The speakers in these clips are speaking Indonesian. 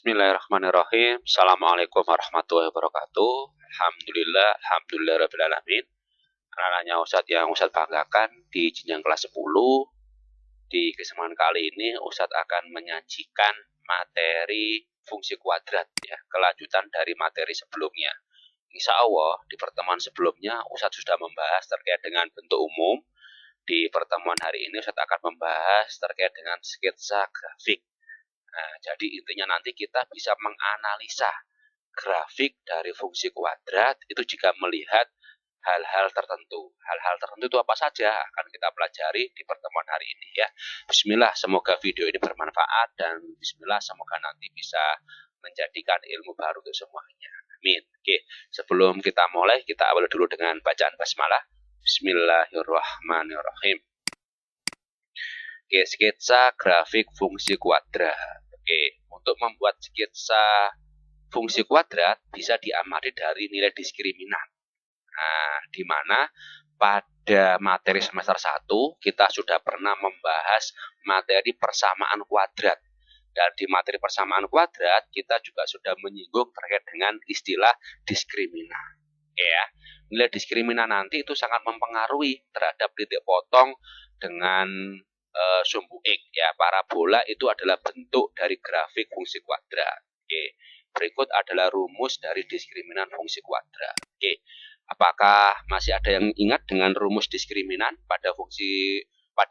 Bismillahirrahmanirrahim. Assalamualaikum warahmatullahi wabarakatuh. Alhamdulillah rabbil alamin. Anak-anaknya Ustadz yang Ustadz banggakan di jenjang kelas 10. Di kesempatan kali ini Ustadz akan menyajikan materi fungsi kuadrat ya, kelanjutan dari materi sebelumnya. Insya Allah di pertemuan sebelumnya Ustadz sudah membahas terkait dengan bentuk umum. Di pertemuan hari ini Ustadz akan membahas terkait dengan sketsa grafik. Nah, jadi intinya nanti kita bisa menganalisa grafik dari fungsi kuadrat itu jika melihat hal-hal tertentu. Hal-hal tertentu itu apa saja akan kita pelajari di pertemuan hari ini ya. Bismillah, semoga video ini bermanfaat dan bismillah semoga nanti bisa menjadikan ilmu baru untuk semuanya. Amin. Oke, sebelum kita mulai kita awali dulu dengan bacaan basmalah. Bismillahirrahmanirrahim. Oke, sketsa grafik fungsi kuadrat. Oke, untuk membuat sketsa fungsi kuadrat bisa diamati dari nilai diskriminan. Nah, di mana pada materi semester 1 kita sudah pernah membahas materi persamaan kuadrat. Dan di materi persamaan kuadrat kita juga sudah menyinggung terkait dengan istilah diskriminan. Oke ya, nilai diskriminan nanti itu sangat mempengaruhi terhadap titik potong dengan sumbu X ya. Parabola itu adalah bentuk dari grafik fungsi kuadrat. Oke. Berikut adalah rumus dari diskriminan fungsi kuadrat. Oke. Apakah masih ada yang ingat dengan rumus diskriminan pada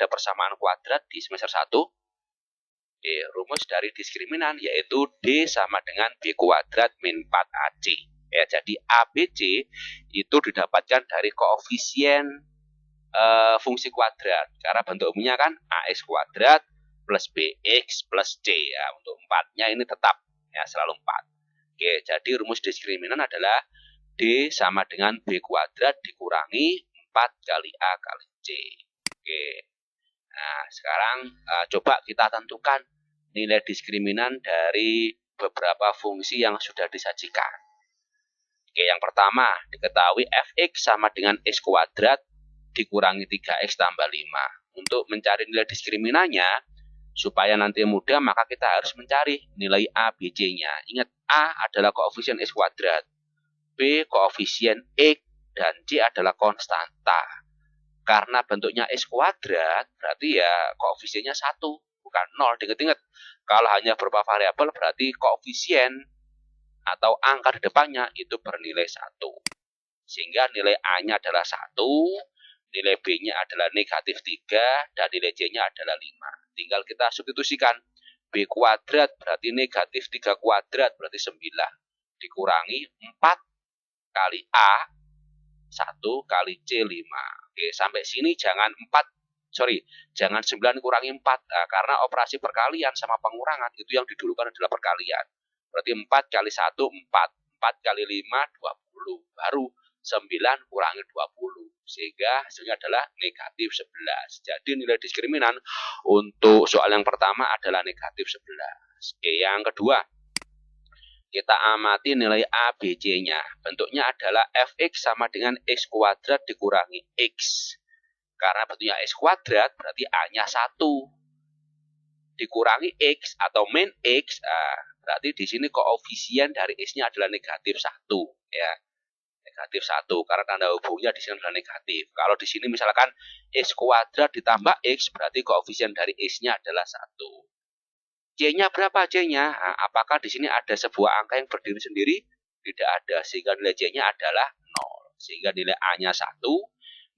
persamaan kuadrat di semester 1? Oke, rumus dari diskriminan yaitu D sama dengan B kuadrat min 4AC. Ya, jadi ABC itu didapatkan dari koefisien fungsi kuadrat, karena bentuk umumnya kan AX kuadrat plus BX plus C ya. Untuk 4-nya ini tetap ya selalu 4. Oke, jadi rumus diskriminan adalah D sama dengan B kuadrat dikurangi 4 kali A kali C. Oke. Nah, sekarang coba kita tentukan nilai diskriminan dari beberapa fungsi yang sudah disajikan. Oke, yang pertama diketahui Fx sama dengan X kuadrat dikurangi 3x tambah 5. Untuk mencari nilai diskriminannya, supaya nanti mudah, maka kita harus mencari nilai A, B, C-nya. Ingat, A adalah koefisien X kuadrat, B koefisien X, dan C adalah konstanta. Karena bentuknya X kuadrat, berarti ya koefisiennya 1, bukan 0. Ingat-ingat, kalau hanya berupa variabel, berarti koefisien atau angka di depannya itu bernilai 1. Sehingga nilai A-nya adalah 1, nilai B-nya adalah negatif 3, dan nilai C-nya adalah 5. Tinggal kita substitusikan. B kuadrat berarti negatif 3 kuadrat berarti 9. Dikurangi 4 kali A, 1 kali C, 5. Oke, sampai sini jangan 9 kurangi 4. Nah, karena operasi perkalian sama pengurangan itu yang didulukan adalah perkalian. Berarti 4 kali 1, 4. 4 kali 5, 20. Baru 9 kurangi 20. Sehingga hasilnya adalah negatif 11. Jadi nilai diskriminan untuk soal yang pertama adalah negatif 11. Oke, yang kedua, kita amati nilai A, B, C-nya. Bentuknya adalah Fx sama dengan X kuadrat dikurangi X. Karena bentuknya X kuadrat berarti A-nya 1. Dikurangi X atau min X, berarti di sini koefisien dari X-nya adalah negatif 1. Ya. Negatif 1 karena tanda hubungnya di sini adalah negatif. Kalau di sini misalkan X kuadrat ditambah X berarti koefisien dari X-nya adalah 1. C-nya berapa C-nya? Nah, apakah di sini ada sebuah angka yang berdiri sendiri? Tidak ada, sehingga nilai C-nya adalah 0. Sehingga nilai A-nya 1,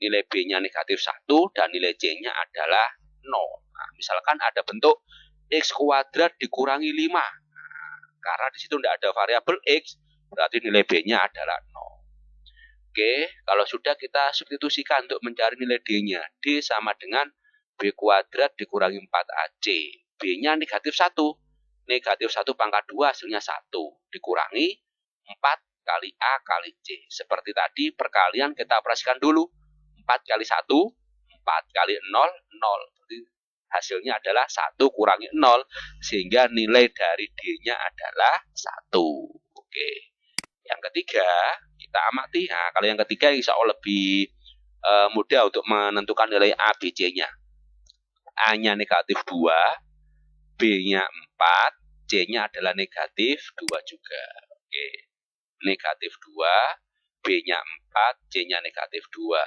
nilai B-nya negatif 1, dan nilai C-nya adalah 0. Nah, misalkan ada bentuk X kuadrat dikurangi 5. Nah, karena di situ tidak ada variabel X, berarti nilai B-nya adalah 0. Oke, kalau sudah kita substitusikan untuk mencari nilai D-nya. D sama dengan B kuadrat dikurangi 4AC. B-nya negatif 1. Negatif 1 pangkat 2 hasilnya 1. Dikurangi 4 kali A kali C. Seperti tadi perkalian kita operasikan dulu. 4 kali 1, 4 kali 0, 0. Jadi hasilnya adalah 1 kurangi 0. Sehingga nilai dari D-nya adalah 1. Oke. Yang ketiga, kita amati. Nah, kalau yang ketiga insya Allah lebih mudah untuk menentukan nilai A, B, C-nya. A-nya negatif 2, B-nya 4, C-nya adalah negatif 2 juga. Oke. Negatif 2, B-nya 4, C-nya negatif 2.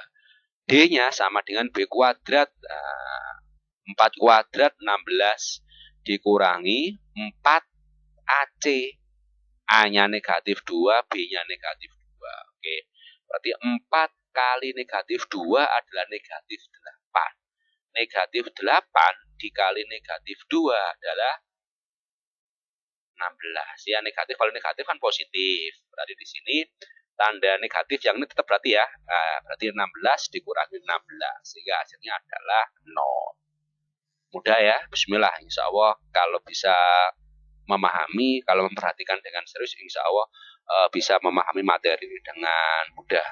D-nya sama dengan B kuadrat. Nah, 4 kuadrat 16 dikurangi 4 AC. A-nya negatif 2, B-nya negatif 2. Oke. Berarti 4 kali negatif 2 adalah negatif 8. Negatif 8 dikali negatif 2 adalah 16. Ya, negatif. Kalau negatif kan positif. Berarti di sini tanda negatif yang ini tetap berarti ya. Nah, berarti 16 dikurangi 16. Sehingga hasilnya adalah 0. Mudah ya. Bismillah. Insya Allah kalau bisa memahami, kalau memperhatikan dengan serius, insya Allah bisa memahami materi dengan mudah.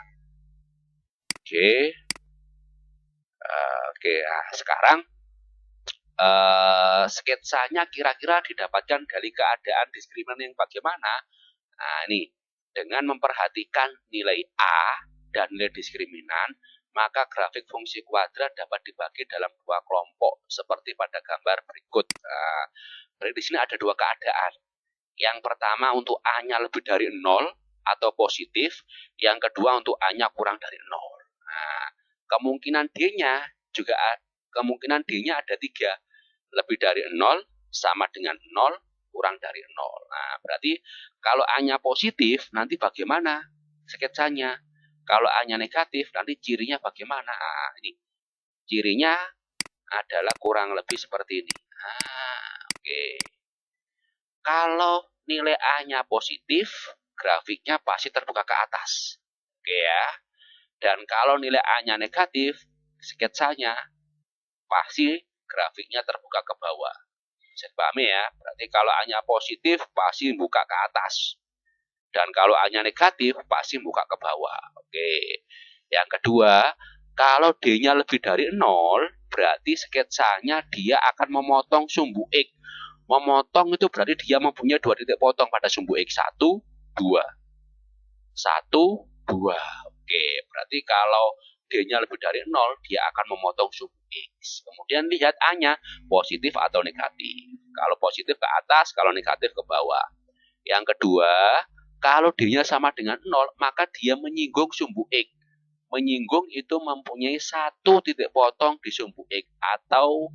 Oke. Oke. Nah, sekarang sketsanya kira-kira didapatkan dari keadaan diskriminan yang bagaimana? Nah, ini dengan memperhatikan nilai A dan nilai diskriminan, maka grafik fungsi kuadrat dapat dibagi dalam 2 kelompok seperti pada gambar berikut. Nah, di sini ada 2 keadaan. Yang pertama untuk A-nya lebih dari 0 atau positif, yang kedua untuk A-nya kurang dari 0. Nah, kemungkinan D-nya juga ada 3. Lebih dari 0 sama dengan 0 kurang dari 0. Nah, berarti kalau A-nya positif, nanti bagaimana sketsanya? Kalau A-nya negatif, nanti cirinya bagaimana? Nah, ini. Cirinya adalah kurang lebih seperti ini. Nah, oke. Kalau nilai A-nya positif, grafiknya pasti terbuka ke atas. Oke ya. Dan kalau nilai A-nya negatif, sketsanya pasti grafiknya terbuka ke bawah. Bisa dipahami ya. Berarti kalau A-nya positif pasti buka ke atas. Dan kalau A-nya negatif pasti buka ke bawah. Oke. Yang kedua, kalau D-nya lebih dari 0, berarti sketsanya dia akan memotong sumbu X. Memotong itu berarti dia mempunyai 2 titik potong pada sumbu X. 1, 2. 1, 2. Oke. Berarti kalau D-nya lebih dari 0, dia akan memotong sumbu X. Kemudian lihat A-nya, positif atau negatif. Kalau positif ke atas, kalau negatif ke bawah. Yang kedua, kalau D-nya sama dengan 0, maka dia menyinggung sumbu X. Menyinggung itu mempunyai 1 titik potong di sumbu X. Atau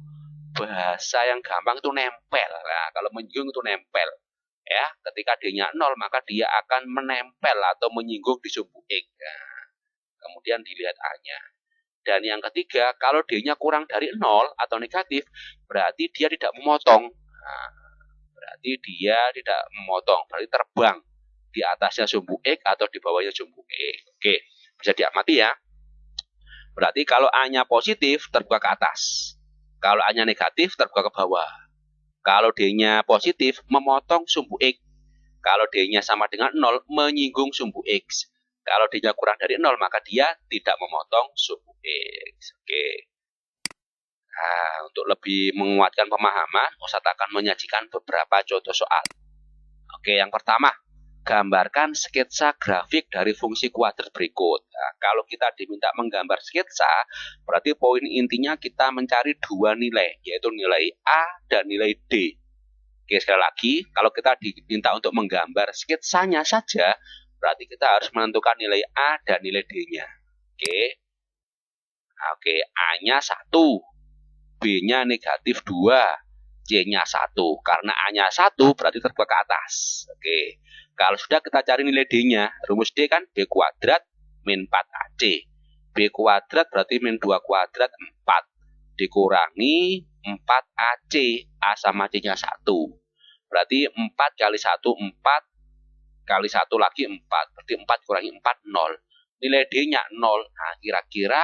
bahasa yang gampang itu nempel. Nah, kalau menyinggung itu nempel. Ya, ketika D-nya 0, maka dia akan menempel atau menyinggung di sumbu X. Nah, kemudian dilihat A-nya. Dan yang ketiga, kalau D-nya kurang dari 0 atau negatif, berarti dia tidak memotong. Nah, berarti dia tidak memotong, berarti terbang di atasnya sumbu X atau di bawahnya sumbu X. Oke, bisa diamati ya. Berarti kalau A-nya positif, terbuka ke atas. Kalau A-nya negatif, terbuka ke bawah. Kalau D-nya positif, memotong sumbu X. Kalau D-nya sama dengan 0, menyinggung sumbu X. Kalau D-nya kurang dari 0, maka dia tidak memotong sumbu X. Oke. Nah, untuk lebih menguatkan pemahaman, Ustadz akan menyajikan beberapa contoh soal. Oke, yang pertama, gambarkan sketsa grafik dari fungsi kuadrat berikut. Nah, kalau kita diminta menggambar sketsa, berarti poin intinya kita mencari 2 nilai, yaitu nilai A dan nilai D. Oke, sekali lagi, kalau kita diminta untuk menggambar sketsanya saja, berarti kita harus menentukan nilai A dan nilai D-nya. Oke. Oke, A-nya 1, B-nya negatif 2, C-nya 1. Karena A-nya 1 berarti terbuka ke atas. Oke. Kalau sudah kita cari nilai D-nya, rumus D kan B kuadrat min 4AC. B kuadrat berarti min 2 kuadrat 4. Dikurangi 4AC. A sama C-nya 1. Berarti 4 kali 1, 4. Kali 1 lagi 4, berarti 4 kurangi 4, 0. Nilai D-nya 0. Nah, kira-kira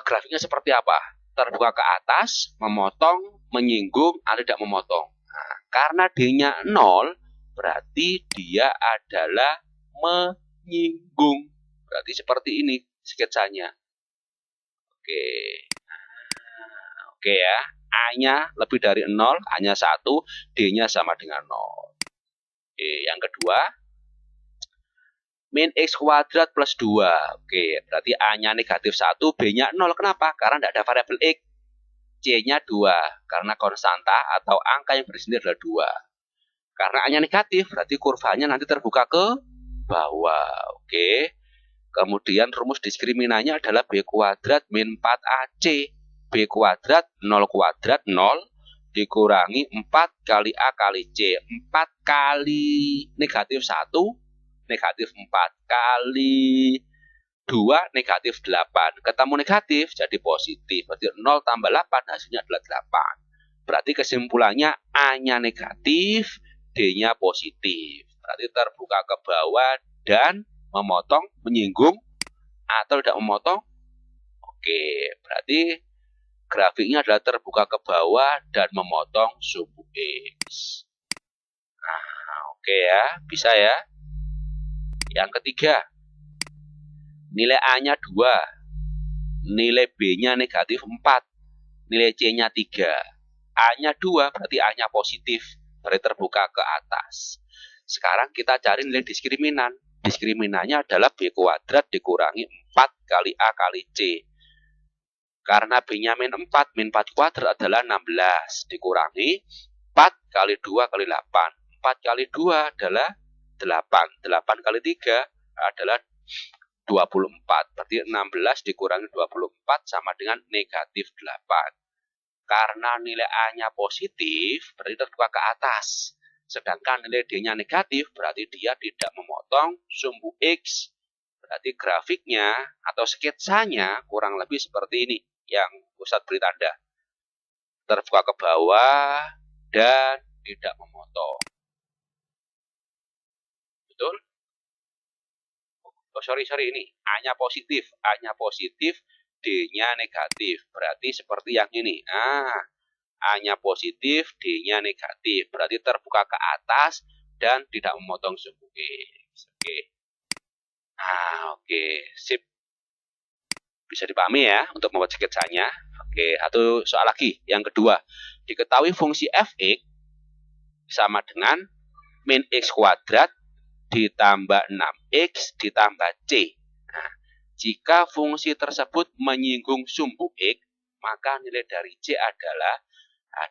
grafiknya seperti apa? Terbuka ke atas, memotong, menyinggung, atau tidak memotong. Nah, karena D-nya 0, berarti dia adalah menyinggung. Berarti seperti ini sketsanya. Oke. Oke ya. A-nya lebih dari 0, A-nya 1, D-nya sama dengan 0. Oke, yang kedua, min X kuadrat plus 2. Oke, berarti A-nya negatif 1, B-nya 0. Kenapa? Karena tidak ada variabel X. C-nya 2, karena konstanta atau angka yang bersini adalah 2. Karena A-nya negatif, berarti kurvanya nanti terbuka ke bawah. Oke. Kemudian rumus diskriminannya adalah B kuadrat min 4AC. B kuadrat 0 kuadrat 0 dikurangi 4 kali A kali C. 4 kali negatif 1, negatif 4 kali 2, negatif 8. Ketemu negatif jadi positif. Berarti 0 tambah 8 hasilnya adalah 8. Berarti kesimpulannya A-nya negatif, D-nya positif. Berarti terbuka ke bawah dan memotong, menyinggung, atau tidak memotong. Oke, berarti grafiknya adalah terbuka ke bawah dan memotong sumbu X. Nah, oke ya, bisa ya. Yang ketiga, nilai A-nya 2, nilai B-nya negatif 4, nilai C-nya 3. A-nya 2 berarti A-nya positif, berarti terbuka ke atas. Sekarang kita cari nilai diskriminan. Diskriminannya adalah B kuadrat dikurangi 4 kali A kali C. Karena B-nya min 4 kuadrat adalah 16. Dikurangi 4 kali 2 kali 8. 4 kali 2 adalah 8. 8 kali 3 adalah 24. Berarti 16 dikurangi 24 sama dengan negatif 8. Karena nilai A-nya positif, berarti terbuka ke atas. Sedangkan nilai D-nya negatif, berarti dia tidak memotong sumbu X. Berarti grafiknya atau sketsanya kurang lebih seperti ini yang Ustadz beri tanda. Terbuka ke bawah dan tidak memotong. Betul? Oh, sorry, ini A-nya positif. A-nya positif, D-nya negatif. Berarti seperti yang ini. A-nya positif, D-nya negatif. Berarti terbuka ke atas dan tidak memotong sumbu X. Oke. Oke, sip. Bisa dipahami ya untuk membuat sketsanya. Oke, satu soal lagi. Yang kedua, diketahui fungsi fx sama dengan min x kuadrat ditambah 6x ditambah c. Nah, jika fungsi tersebut menyinggung sumbu x, maka nilai dari c adalah,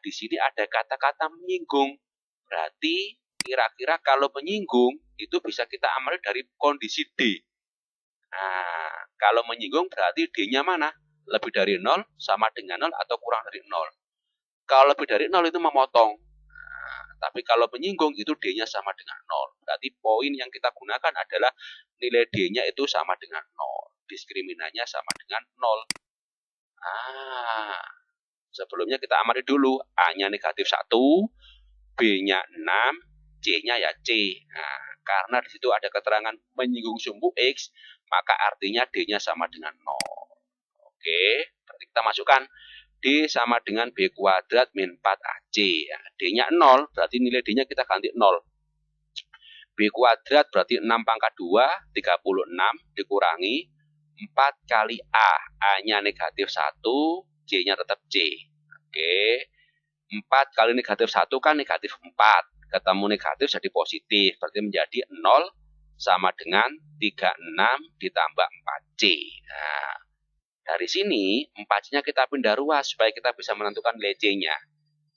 di sini ada kata-kata menyinggung. Berarti kira-kira kalau menyinggung itu bisa kita ambil dari kondisi D. Nah, kalau menyinggung berarti D-nya mana? Lebih dari 0, sama dengan 0, atau kurang dari 0. Kalau lebih dari 0 itu memotong. Nah, tapi kalau menyinggung itu D-nya sama dengan 0. Berarti poin yang kita gunakan adalah nilai D-nya itu sama dengan 0. Diskriminannya sama dengan 0. Sebelumnya kita amati dulu. A-nya negatif 1, B-nya 6, C-nya ya C. Nah, karena di situ ada keterangan menyinggung sumbu X, maka artinya D-nya sama dengan 0. Oke, berarti kita masukkan D sama dengan B kuadrat min 4AC. Ya, D-nya 0, berarti nilai D-nya kita ganti 0. B kuadrat berarti 6 pangkat 2, 36, dikurangi 4 kali A. A-nya negatif 1, C-nya tetap C. Oke, 4 kali negatif 1 kan negatif 4. Ketemu negatif jadi positif, berarti menjadi 0 sama dengan 36 ditambah 4C. Nah, dari sini 4C-nya kita pindah ruas supaya kita bisa menentukan nilai C-nya.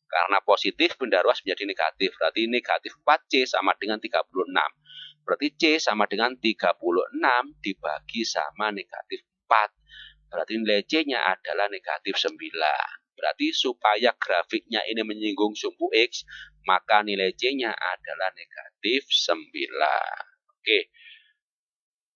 Karena positif pindah ruas menjadi negatif, berarti negatif 4C sama dengan 36. Berarti C sama dengan 36 dibagi sama negatif 4. Berarti nilai C-nya adalah negatif 9. Berarti supaya grafiknya ini menyinggung sumbu X, maka nilai C-nya adalah negatif 9. Oke,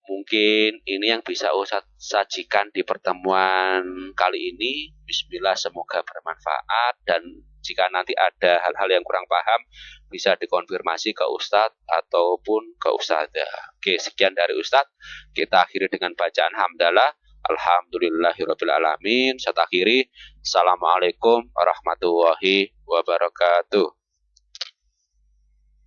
mungkin ini yang bisa Ustadz sajikan di pertemuan kali ini. Bismillah, semoga bermanfaat. Dan jika nanti ada hal-hal yang kurang paham, bisa dikonfirmasi ke Ustadz ataupun ke Ustadzah. Oke, sekian dari Ustadz. Kita akhiri dengan bacaan hamdalah. Alhamdulillahirrabbilalamin. Saya akhiri. Assalamualaikum warahmatullahi wabarakatuh.